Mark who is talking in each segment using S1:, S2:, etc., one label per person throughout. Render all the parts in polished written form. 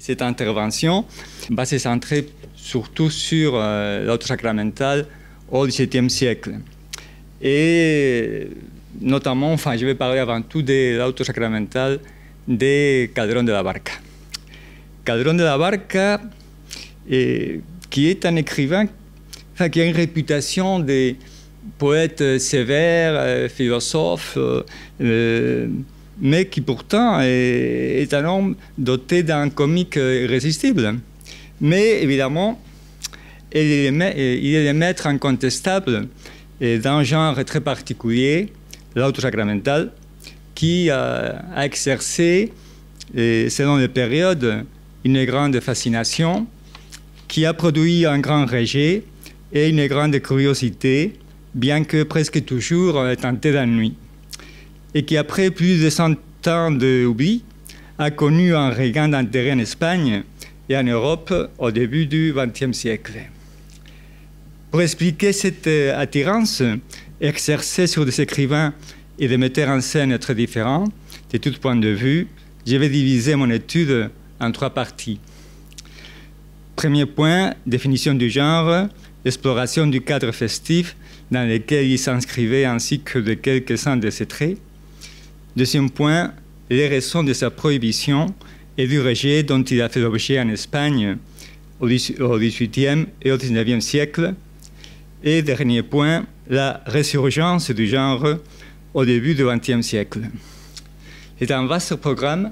S1: cette intervention va se centrer surtout sur l'auto sacramental au XVIIe siècle. Et notamment, je vais parler avant tout de l'auto sacramental de Calderón de la Barca. Calderón de la Barca, qui est un écrivain qui a une réputation de poète sévère, philosophe, mais qui pourtant est un homme doté d'un comique irrésistible. Mais évidemment, il est le maître incontestable d'un genre très particulier, l'auto sacramental, qui a exercé, selon les périodes, une grande fascination, qui a produit un grand rejet et une grande curiosité, bien que presque toujours teinté d'ennui, et qui, après plus de 100 ans d'oubli, a connu un regain d'intérêt en Espagne et en Europe au début du XXe siècle. Pour expliquer cette attirance exercée sur des écrivains et des metteurs en scène très différents, de tout point de vue, je vais diviser mon étude en 3 parties. Premier point, définition du genre, exploration du cadre festif dans lequel il s'inscrivait ainsi que de quelques-uns de ses traits. Deuxième point, les raisons de sa prohibition et du rejet dont il a fait l'objet en Espagne au XVIIIe et au XIXe siècle. Et dernier point, la résurgence du genre au début du XXe siècle. C'est un vaste programme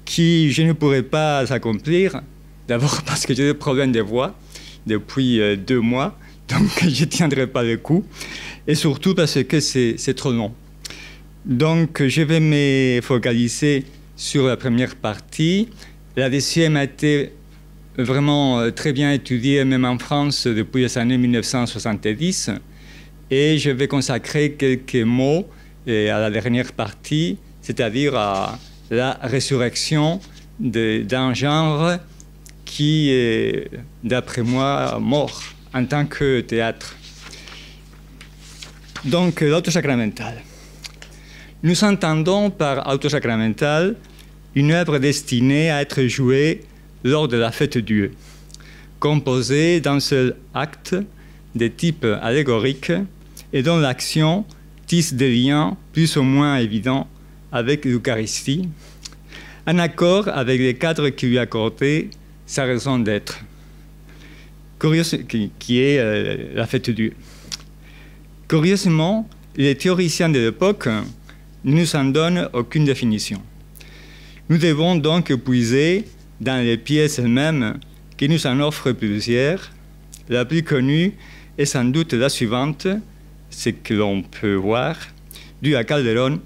S1: qui je ne pourrais pas accomplir, d'abord parce que j'ai des problèmes de voix depuis 2 mois, donc je ne tiendrai pas le coup, et surtout parce que c'est trop long. Donc je vais me focaliser sur la première partie. La deuxième a été vraiment très bien étudiée, même en France, depuis les années 1970, et je vais consacrer quelques mots à la dernière partie, c'est-à-dire à la résurrection d'un genre qui est, d'après moi, mort en tant que théâtre. Donc, l'auto sacramental. Nous entendons par auto sacramental une œuvre destinée à être jouée lors de la fête Dieu, composée d'un seul acte de type allégorique et dont l'action tisse des liens plus ou moins évidents avec l'Eucharistie, en accord avec les cadres qui lui accordaient sa raison d'être, qui est la fête Dieu. Curieusement, les théoriciens de l'époque ne nous en donnent aucune définition. Nous devons donc puiser dans les pièces elles-mêmes qui nous en offrent plusieurs. La plus connue est sans doute la suivante, ce que l'on peut voir, due à Calderón,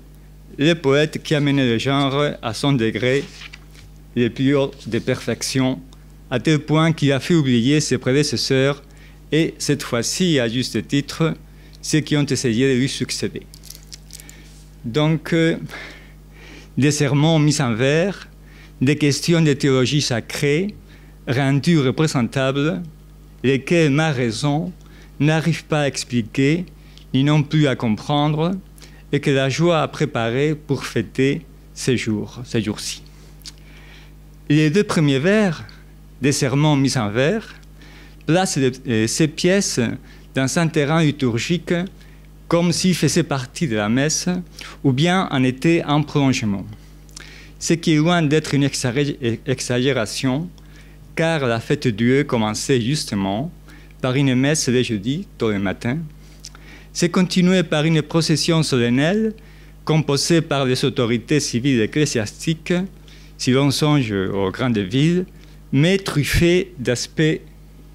S1: le poète qui a mené le genre à son degré le plus haut de perfection, à tel point qu'il a fait oublier ses prédécesseurs et, cette fois-ci, à juste titre, ceux qui ont essayé de lui succéder. Donc, des sermons mis en vers, des questions de théologie sacrée, rendues représentables, lesquelles ma raison n'arrive pas à expliquer, ni non plus à comprendre, et que la joie a préparé pour fêter ces jours-ci. Les 2 premiers vers, des sermons mis en vers, placent ces pièces dans un terrain liturgique comme s'ils faisaient partie de la messe, ou bien en étaient un prolongement. Ce qui est loin d'être une exagération, car la fête Dieu commençait justement par une messe le jeudi, tôt le matin. C'est continué par une procession solennelle composée par les autorités civiles et ecclésiastiques, si l'on songe aux grandes villes, mais truffée d'aspects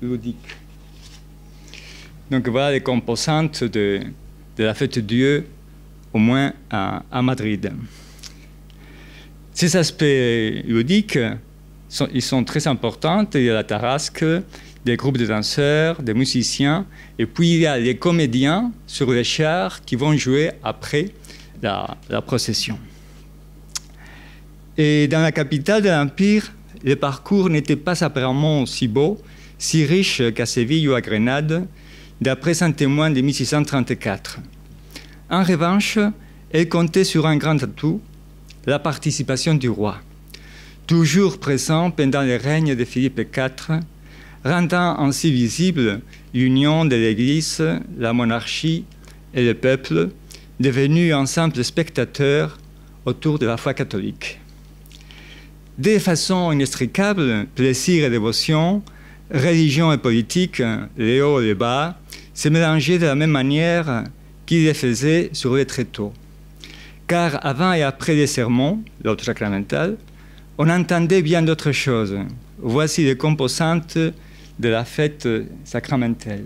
S1: ludiques. Donc voilà les composantes de la fête Dieu, au moins à Madrid. Ces aspects ludiques, ils sont très importants. Il y a la tarasque, des groupes de danseurs, des musiciens, et puis il y a les comédiens sur les chars qui vont jouer après la procession. Et dans la capitale de l'Empire, le parcours n'était pas apparemment si beau, si riche qu'à Séville ou à Grenade, d'après un témoin de 1634. En revanche, elle comptait sur un grand atout, la participation du roi. toujours présent pendant le règne de Philippe IV, rendant ainsi visible l'union de l'Église, la monarchie et le peuple, devenus un simple spectateur autour de la foi catholique. De façon inextricable, plaisir et dévotion, religion et politique, les hauts et les bas, se mélangeaient de la même manière qu'il les faisait sur les tréteaux. Car avant et après les sermons, l'ordre sacramental, on entendait bien d'autres choses. Voici les composantes de la fête sacramentelle.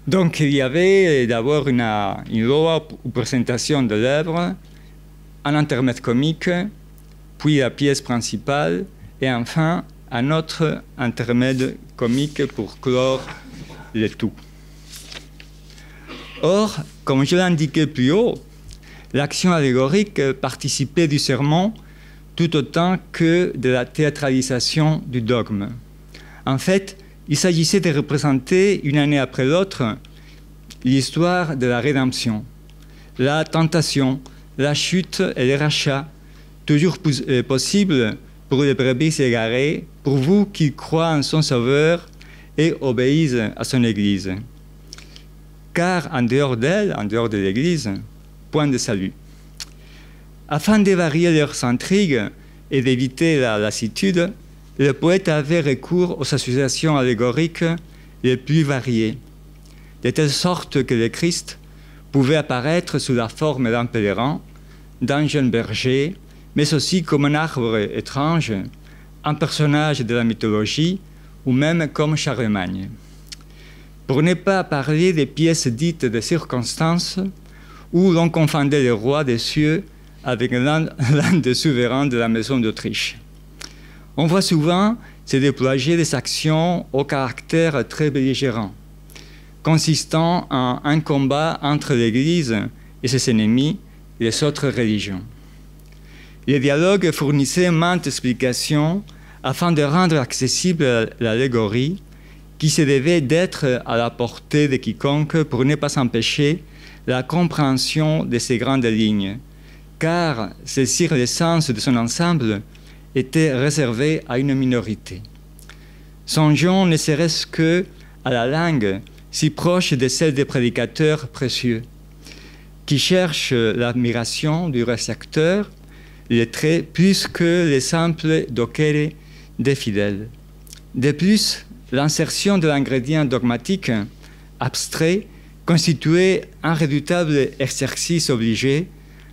S1: Donc il y avait d'abord une loi ou présentation de l'œuvre, un intermède comique, puis la pièce principale, et enfin un autre intermède comique pour clore le tout. Or, comme je l'ai indiqué plus haut, l'action allégorique participait du sermon tout autant que de la théâtralisation du dogme. En fait, il s'agissait de représenter, une année après l'autre, l'histoire de la rédemption, la tentation, la chute et le rachat, toujours possible pour les brebis égarées, pour vous qui croient en son Sauveur et obéissent à son Église. Car en dehors d'elle, en dehors de l'Église, point de salut. Afin de varier leurs intrigues et d'éviter la lassitude, le poète avait recours aux associations allégoriques les plus variées, de telle sorte que le Christ pouvait apparaître sous la forme d'un pèlerin, d'un jeune berger, mais aussi comme un arbre étrange, un personnage de la mythologie, ou même comme Charlemagne. Pour ne pas parler des pièces dites de circonstances, où l'on confondait le roi des cieux avec l'un des souverains de la maison d'Autriche. On voit souvent se déployer des actions au caractère très belligérant, consistant en un combat entre l'Église et ses ennemis, les autres religions. Les dialogues fournissaient maintes explications afin de rendre accessible l'allégorie, qui se devait d'être à la portée de quiconque pour ne pas empêcher la compréhension de ces grandes lignes, car saisir le sens de son ensemble était réservé à une minorité. Songeons ne serait-ce que à la langue si proche de celle des prédicateurs précieux, qui cherchent l'admiration du récepteur, lettré, plus que les simples docere des fidèles. De plus, l'insertion de l'ingrédient dogmatique abstrait constituait un redoutable exercice obligé,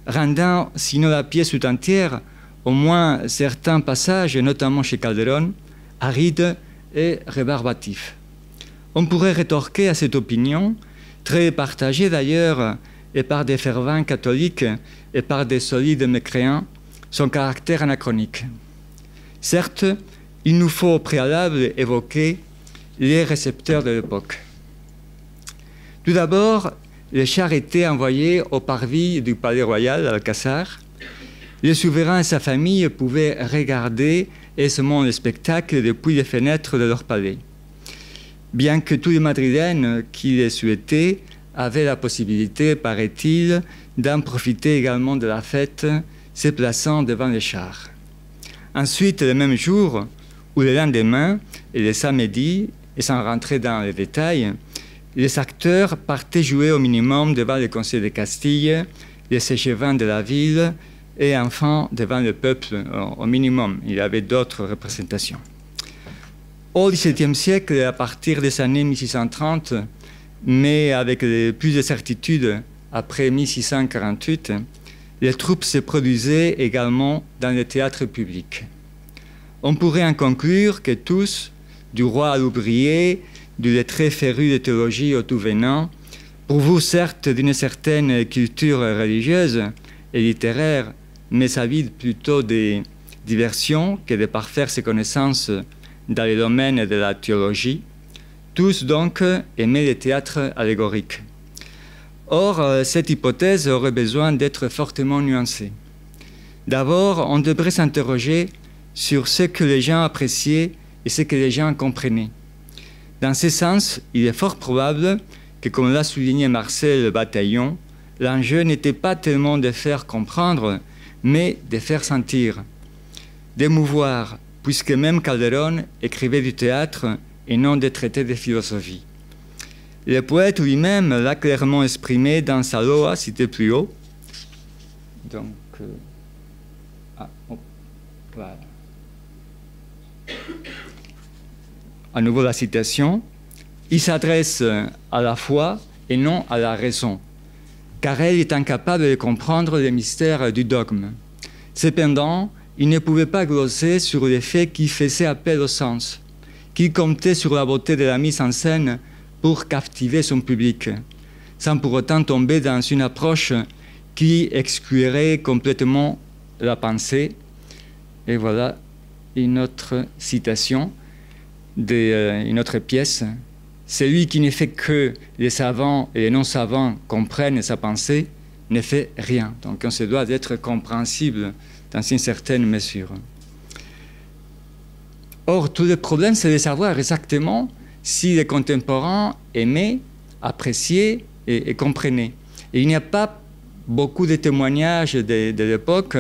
S1: rendant, sinon la pièce tout entière, au moins certains passages, notamment chez Calderon, arides et rébarbatifs. On pourrait rétorquer à cette opinion, très partagée d'ailleurs et par des fervents catholiques et par des solides mécréants, son caractère anachronique. Certes, il nous faut au préalable évoquer les récepteurs de l'époque. Tout d'abord, les chars étaient envoyés au parvis du palais royal d'Alcázar. Le souverain et sa famille pouvaient regarder aisément le spectacle depuis les fenêtres de leur palais. Bien que tous les Madrilènes qui le souhaitaient avaient la possibilité, paraît-il, d'en profiter également de la fête, se plaçant devant les chars. Ensuite, le même jour, ou le lendemain, et le samedi, et sans rentrer dans les détails, les acteurs partaient jouer au minimum devant le Conseil de Castille, les échevins de la ville, et enfin devant le peuple au minimum. Il y avait d'autres représentations. Au XVIIe siècle, à partir des années 1630, mais avec plus de certitude après 1648, les troupes se produisaient également dans les théâtres publics. On pourrait en conclure que tous, du roi à l'ouvrier, du lettré féru de théologie au tout venant, pourvus certes d'une certaine culture religieuse et littéraire, mais avides plutôt des diversions que de parfaire ses connaissances dans le domaine de la théologie, tous donc aimaient les théâtres allégoriques. Or, cette hypothèse aurait besoin d'être fortement nuancée. D'abord, on devrait s'interroger sur ce que les gens appréciaient et ce que les gens comprenaient. Dans ce sens, il est fort probable que, comme l'a souligné Marcel Bataillon, l'enjeu n'était pas tellement de faire comprendre mais de faire sentir, d'émouvoir, puisque même Calderón écrivait du théâtre et non des traités de philosophie. Le poète lui-même l'a clairement exprimé dans sa Loa, citée plus haut. Donc, voilà. À nouveau la citation. Il s'adresse à la foi et non à la raison, car elle est incapable de comprendre les mystères du dogme. Cependant, il ne pouvait pas glosser sur les faits qui faisaient appel au sens, qu'il comptait sur la beauté de la mise en scène pour captiver son public, sans pour autant tomber dans une approche qui exclurait complètement la pensée. Et voilà une autre citation d'une autre pièce. Celui qui ne fait que les savants et les non-savants comprennent sa pensée ne fait rien. Donc on se doit d'être compréhensible dans une certaine mesure. Or, tout le problème, c'est de savoir exactement si les contemporains aimaient, appréciaient et comprenaient. Et il n'y a pas beaucoup de témoignages de l'époque.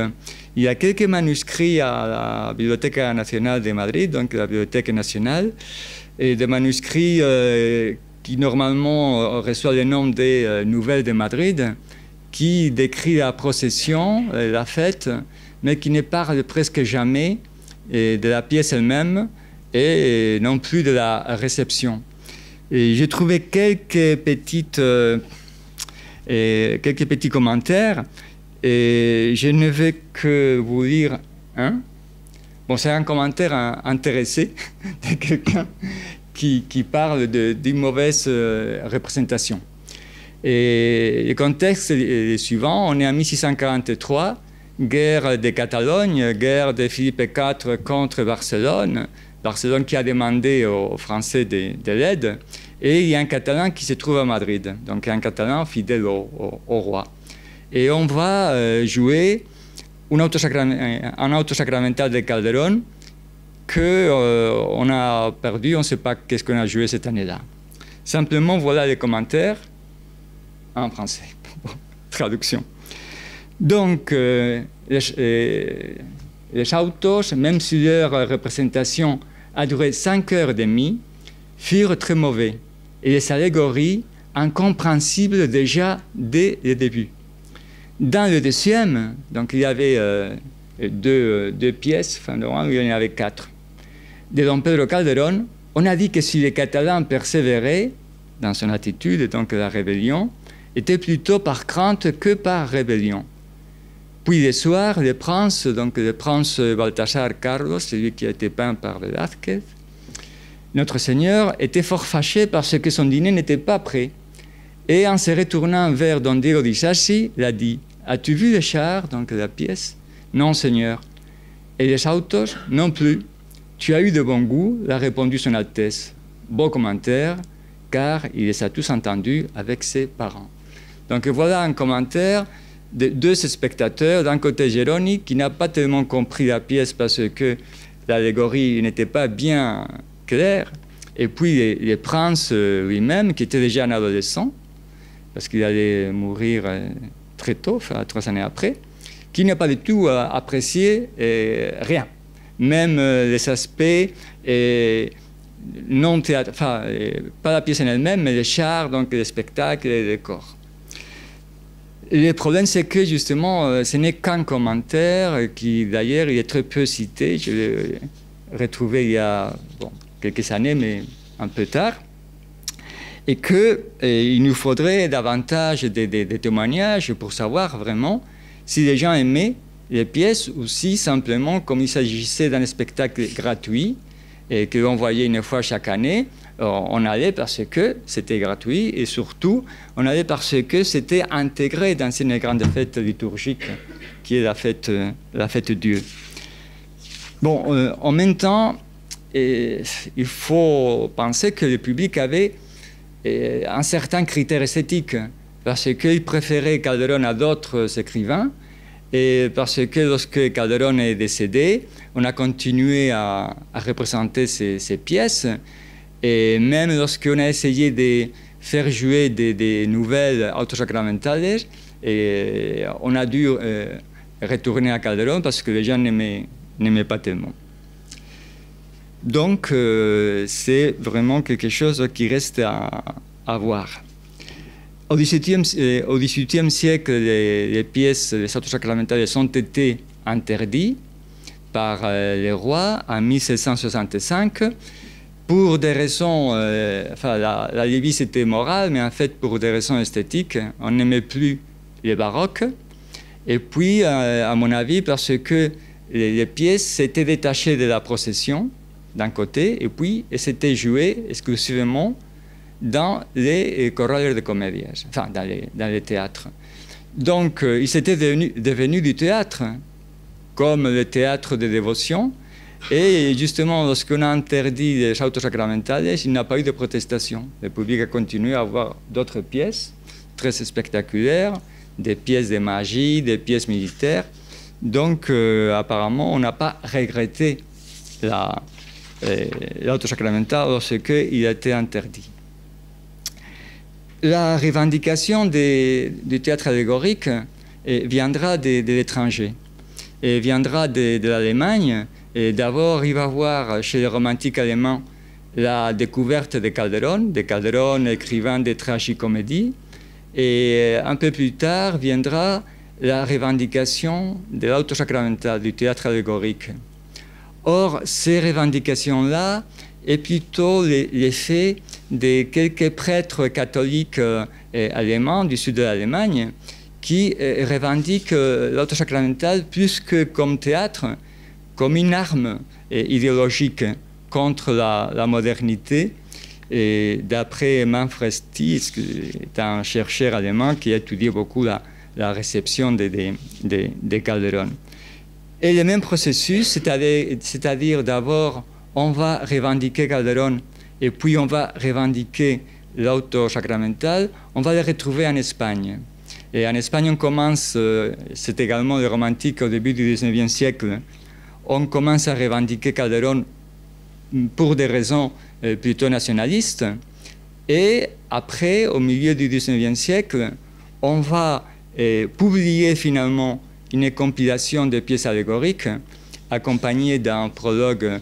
S1: Il y a quelques manuscrits à la Bibliothèque nationale de Madrid, donc la Bibliothèque nationale, et des manuscrits qui normalement reçoivent le nom des Nouvelles de Madrid, qui décrit la procession, la fête, mais qui ne parle presque jamais de la pièce elle-même et non plus de la réception. Et j'ai trouvé quelques petits commentaires et je ne vais que vous lire un. Bon, c'est un commentaire intéressé de quelqu'un qui parle d'une mauvaise représentation. Et le contexte est le suivant. On est en 1643, guerre de Catalogne, guerre de Philippe IV contre Barcelone. Barcelone qui a demandé aux Français de l'aide. Et il y a un Catalan qui se trouve à Madrid, donc un Catalan fidèle au roi. Et on va jouer un autosacramental de Calderón qu'on a perdu, on ne sait pas qu'est-ce qu'on a joué cette année-là. Simplement, voilà les commentaires en français. Traduction. Donc, les autos, même si leur représentation a duré 5h30, furent très mauvais. Et les allégories incompréhensibles déjà dès le début. Dans le deuxième, donc il y avait deux pièces, enfin, il y en avait 4. De Don Pedro Calderón, on a dit que si les Catalans persévéraient dans son attitude, donc la rébellion, était plutôt par crainte que par rébellion. Puis le soir, le prince Baltasar Carlos, celui qui a été peint par Velázquez, notre Seigneur était fort fâché parce que son dîner n'était pas prêt. Et en se retournant vers Don Diego d'Isasi, il a dit « As-tu vu les chars, donc la pièce ?»« Non, Seigneur. »« Et les autos ?»« Non plus. »« Tu as eu de bon goût, l'a répondu son Altesse. » Beau commentaire, car il les a tous entendus avec ses parents. Donc voilà un commentaire de deux spectateurs. D'un côté, Géroni, qui n'a pas tellement compris la pièce parce que l'allégorie n'était pas bien claire. Et puis le prince lui-même, qui était déjà un adolescent, parce qu'il allait mourir très tôt, enfin, 3 années après, qui n'a pas du tout apprécié rien. Même les aspects non théâtre, enfin, pas la pièce en elle-même, mais les chars, donc les spectacles et les décors. Le problème, c'est que justement, ce n'est qu'un commentaire qui, d'ailleurs, il est très peu cité. Je l'ai retrouvé il y a quelques années, mais un peu tard. Et qu'il nous faudrait davantage de témoignages pour savoir vraiment si les gens aimaient les pièces ou si simplement, comme il s'agissait d'un spectacle gratuit et que l'on voyait une fois chaque année, on allait parce que c'était gratuit et surtout, on allait parce que c'était intégré dans une grande fête liturgique qui est la fête Dieu. Bon, en même temps, il faut penser que le public avait un certain critère esthétique parce qu'il préférait Calderón à d'autres écrivains et parce que lorsque Calderón est décédé, on a continué à représenter ces pièces et même lorsqu'on a essayé de faire jouer des nouvelles autosacramentales, on a dû retourner à Calderón parce que les gens n'aimaient pas tellement. Donc, c'est vraiment quelque chose qui reste à voir. Au XVIIIe siècle, les pièces, les autos sacramentales ont été interdites par les rois en 1765 pour des raisons, la devise était morale, mais en fait pour des raisons esthétiques, on n'aimait plus les baroques. Et puis, à mon avis, parce que les pièces s'étaient détachées de la procession d'un côté, et puis elles s'étaient jouées exclusivement dans les chorales de comédias, enfin dans les théâtres. Donc, ils étaient devenus du théâtre, comme le théâtre de dévotion. Et justement, lorsqu'on a interdit les autos sacramentales, il n'y a pas eu de protestation. Le public a continué à voir d'autres pièces très spectaculaires, des pièces de magie, des pièces militaires. Donc, apparemment, on n'a pas regretté l'auto sacramental lorsqu'il a été interdit. La revendication du théâtre allégorique viendra de l'étranger, et viendra de l'Allemagne. D'abord, il va y avoir chez les romantiques allemands la découverte de Calderón écrivant des tragicomédies, et un peu plus tard viendra la revendication de l'auto sacramental, du théâtre allégorique. Or, ces revendications-là est plutôt l'effet de quelques prêtres catholiques allemands du sud de l'Allemagne qui revendiquent l'auto sacramental plus que comme théâtre, comme une arme idéologique contre la modernité. Et d'après Manfred Stiess, qui est un chercheur allemand qui a étudié beaucoup la réception de Calderón. Et le même processus, c'est-à-dire d'abord on va revendiquer Calderón et puis on va revendiquer l'auto sacramental, on va les retrouver en Espagne. Et en Espagne, on commence, c'est également le romantique au début du XIXe siècle, on commence à revendiquer Calderón pour des raisons plutôt nationalistes. Et après, au milieu du XIXe siècle, on va publier finalement une compilation de pièces allégoriques accompagnée d'un prologue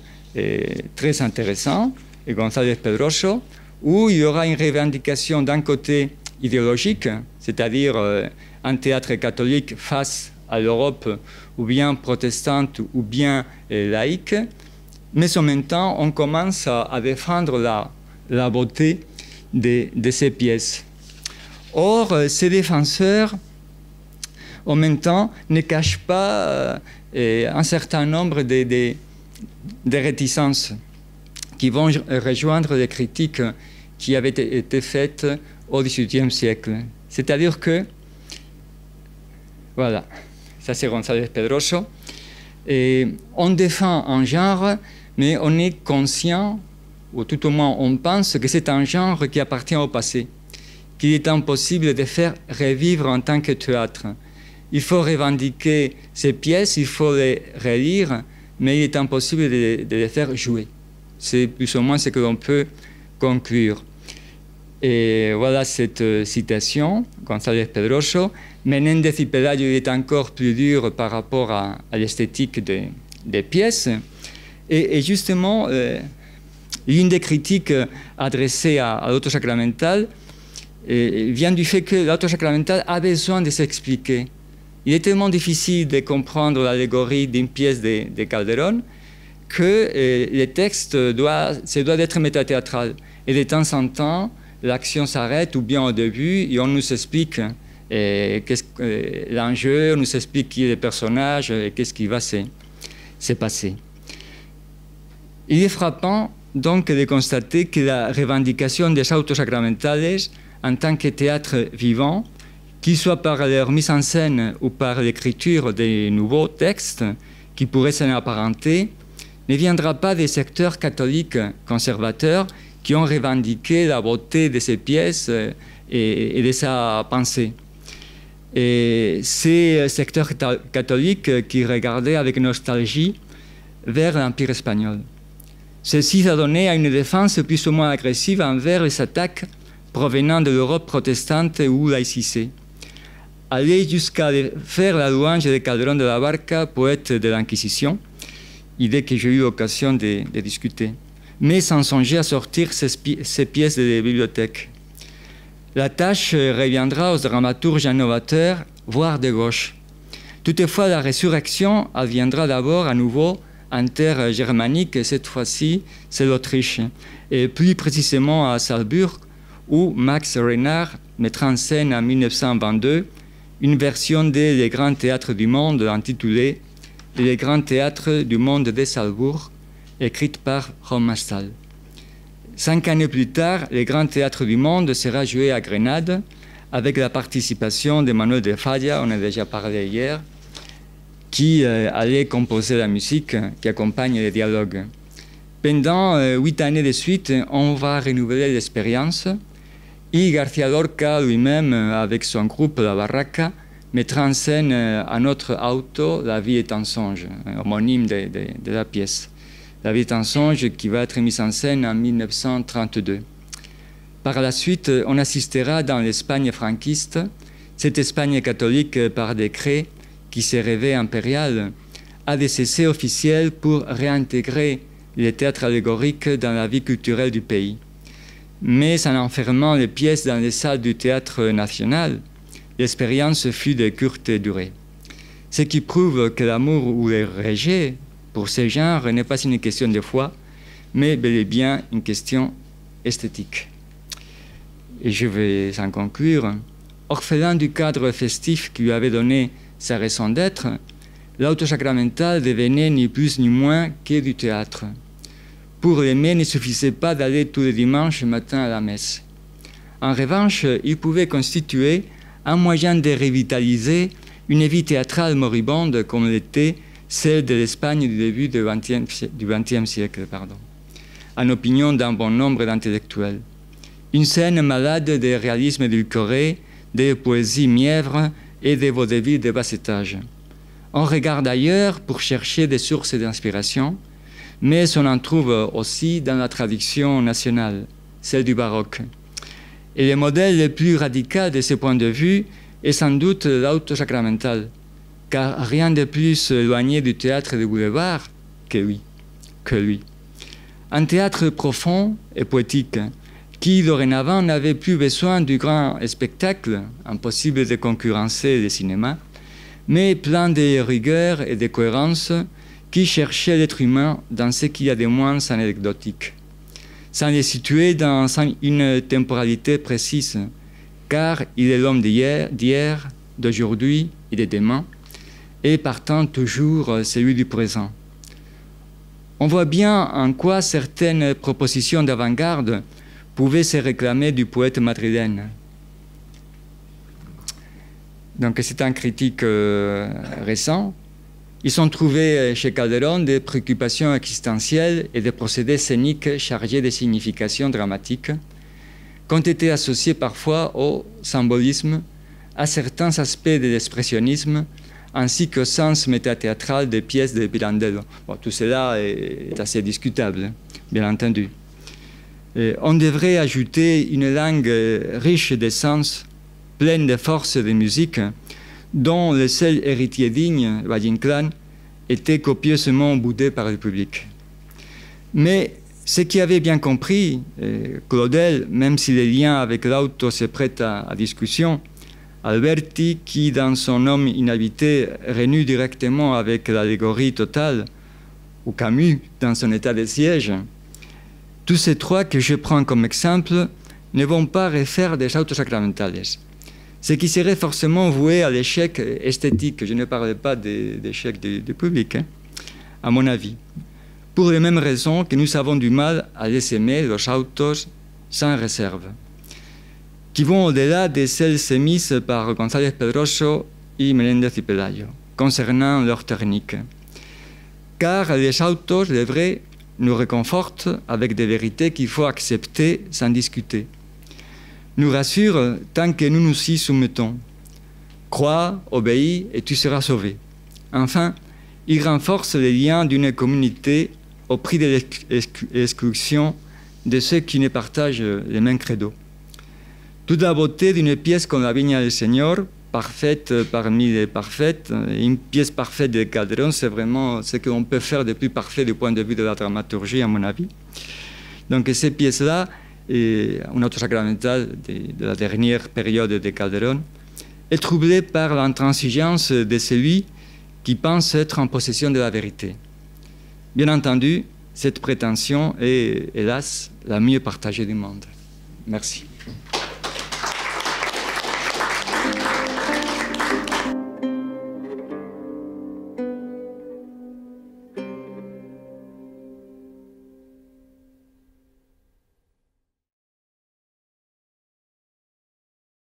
S1: très intéressant, González Pedroso, où il y aura une revendication d'un côté idéologique, c'est-à-dire un théâtre catholique face à l'Europe, ou bien protestante, ou bien laïque, mais en même temps, on commence à défendre la beauté de ces pièces. Or, ces défenseurs, en même temps, ne cachent pas un certain nombre de réticences qui vont rejoindre les critiques qui avaient été faites au XVIIIe siècle. C'est-à-dire que, voilà, ça c'est González Pedroso, et on défend un genre, mais on est conscient, ou tout au moins on pense que c'est un genre qui appartient au passé, qu'il est impossible de faire revivre en tant que théâtre. Il faut revendiquer ces pièces, il faut les relire, mais il est impossible de les faire jouer. C'est plus ou moins ce que l'on peut conclure. Et voilà cette citation, González Pedroso. Menéndez y Pelayo est encore plus dur par rapport à l'esthétique des pièces. Et justement, l'une des critiques adressées à l'auto sacramental vient du fait que l'auto sacramental a besoin de s'expliquer. Il est tellement difficile de comprendre l'allégorie d'une pièce de Calderón que le texte se doit d'être métathéâtral. Et de temps en temps, l'action s'arrête ou bien au début et on nous explique l'enjeu, on nous explique qui est le personnage et qu'est-ce qui va se passer. Il est frappant donc de constater que la revendication des autos sacramentales en tant que théâtre vivant, qu'il soit par leur mise en scène ou par l'écriture des nouveaux textes qui pourraient s'en apparenter, ne viendra pas des secteurs catholiques conservateurs qui ont revendiqué la beauté de ces pièces et de sa pensée. Et ces secteurs catholiques qui regardaient avec nostalgie vers l'Empire espagnol. Ceci s'adonnait à une défense plus ou moins agressive envers les attaques provenant de l'Europe protestante ou laïcisée. allait jusqu'à faire la louange de Calderón de la Barca, poète de l'Inquisition, idée que j'ai eu l'occasion de discuter, mais sans songer à sortir ces pièces des bibliothèques. La tâche reviendra aux dramaturges innovateurs, voire de gauche. Toutefois, la résurrection adviendra d'abord à nouveau en terre germanique, et cette fois-ci, c'est l'Autriche, et plus précisément à Salzbourg, où Max Reinhardt mettra en scène en 1922 une version de Les Grands Théâtres du Monde intitulée Les Grands Théâtres du Monde de Salzbourg, écrite par Romain Stahl. 5 années plus tard, Les Grands Théâtres du Monde sera joué à Grenade avec la participation de Manuel de Falla, on a déjà parlé hier, qui allait composer la musique qui accompagne les dialogues. Pendant 8 années de suite, on va renouveler l'expérience et García Lorca lui-même, avec son groupe La Barraca, mettra en scène un autre auto, La vie est un songe, homonyme de la pièce. La vie est un songe qui va être mise en scène en 1932. Par la suite, on assistera dans l'Espagne franquiste, cette Espagne catholique par décret qui s'est rêvée impériale, à des essais officiels pour réintégrer les théâtres allégoriques dans la vie culturelle du pays. Mais en enfermant les pièces dans les salles du théâtre national, l'expérience fut de courte durée. Ce qui prouve que l'amour ou le rejet pour ce genre n'est pas une question de foi, mais bel et bien une question esthétique. Et je vais en conclure. Orphelin du cadre festif qui lui avait donné sa raison d'être, l'auto sacramental devenait ni plus ni moins que du théâtre. Pour l'aimer, il ne suffisait pas d'aller tous les dimanches matin à la messe. En revanche, il pouvait constituer un moyen de revitaliser une vie théâtrale moribonde comme l'était celle de l'Espagne du début du XXe siècle, en opinion d'un bon nombre d'intellectuels. Une scène malade de réalisme édulcoré, de poésie mièvre et de vaudevilles de bas étage. On regarde ailleurs pour chercher des sources d'inspiration, mais on en trouve aussi dans la tradition nationale, celle du baroque. Et le modèle le plus radical de ce point de vue est sans doute l'auto sacramental, car rien de plus éloigné du théâtre de boulevard que lui. Un théâtre profond et poétique, qui dorénavant n'avait plus besoin du grand spectacle, impossible de concurrencer le cinéma, mais plein de rigueur et de cohérence, qui cherchait l'être humain dans ce qu'il y a de moins anecdotique, sans le situer dans une temporalité précise, car il est l'homme d'hier, d'aujourd'hui et de demain, et partant toujours celui du présent. On voit bien en quoi certaines propositions d'avant-garde pouvaient se réclamer du poète madrilène. Donc c'est un critique récent. Ils ont trouvé chez Calderón des préoccupations existentielles et des procédés scéniques chargés de significations dramatiques, qui ont été associés parfois au symbolisme, à certains aspects de l'expressionnisme, ainsi qu'au sens métathéâtral des pièces de Pirandello. Bon, tout cela est assez discutable, bien entendu. Et on devrait ajouter une langue riche de sens, pleine de force de musique, dont le seul héritier digne, Valle-Inclán, était copieusement boudé par le public. Mais ce qui avait bien compris, Claudel, même si les liens avec l'auto se prêtent à discussion, Alberti, qui dans son Homme inhabité renoue directement avec l'allégorie totale, ou Camus dans son état de siège, tous ces trois que je prends comme exemple ne vont pas refaire des autos sacramentales, ce qui serait forcément voué à l'échec esthétique. Je ne parle pas d'échec du public, à mon avis. Pour les mêmes raisons que nous avons du mal à les aimer, los autos, sans réserve, qui vont au-delà de celles émises par González Pedroso et Meléndez y Pelayo, concernant leur technique. Car les autos, les vrais, nous réconfortent avec des vérités qu'il faut accepter sans discuter. Nous rassurent tant que nous nous y soumettons. Crois, obéis et tu seras sauvé. Enfin, ils renforcent les liens d'une communauté au prix de l'exclusion de ceux qui ne partagent les mêmes credos. Toute la beauté d'une pièce comme La Viña del Señor parfaite parmi les parfaites. Une pièce parfaite de Calderon, c'est vraiment ce qu'on peut faire de plus parfait du point de vue de la dramaturgie, à mon avis. Donc ces pièces-là, une autre sacramentale de la dernière période de Calderon, est troublée par l'intransigeance de celui qui pense être en possession de la vérité. Bien entendu, cette prétention est, hélas, la mieux partagée du monde. Merci.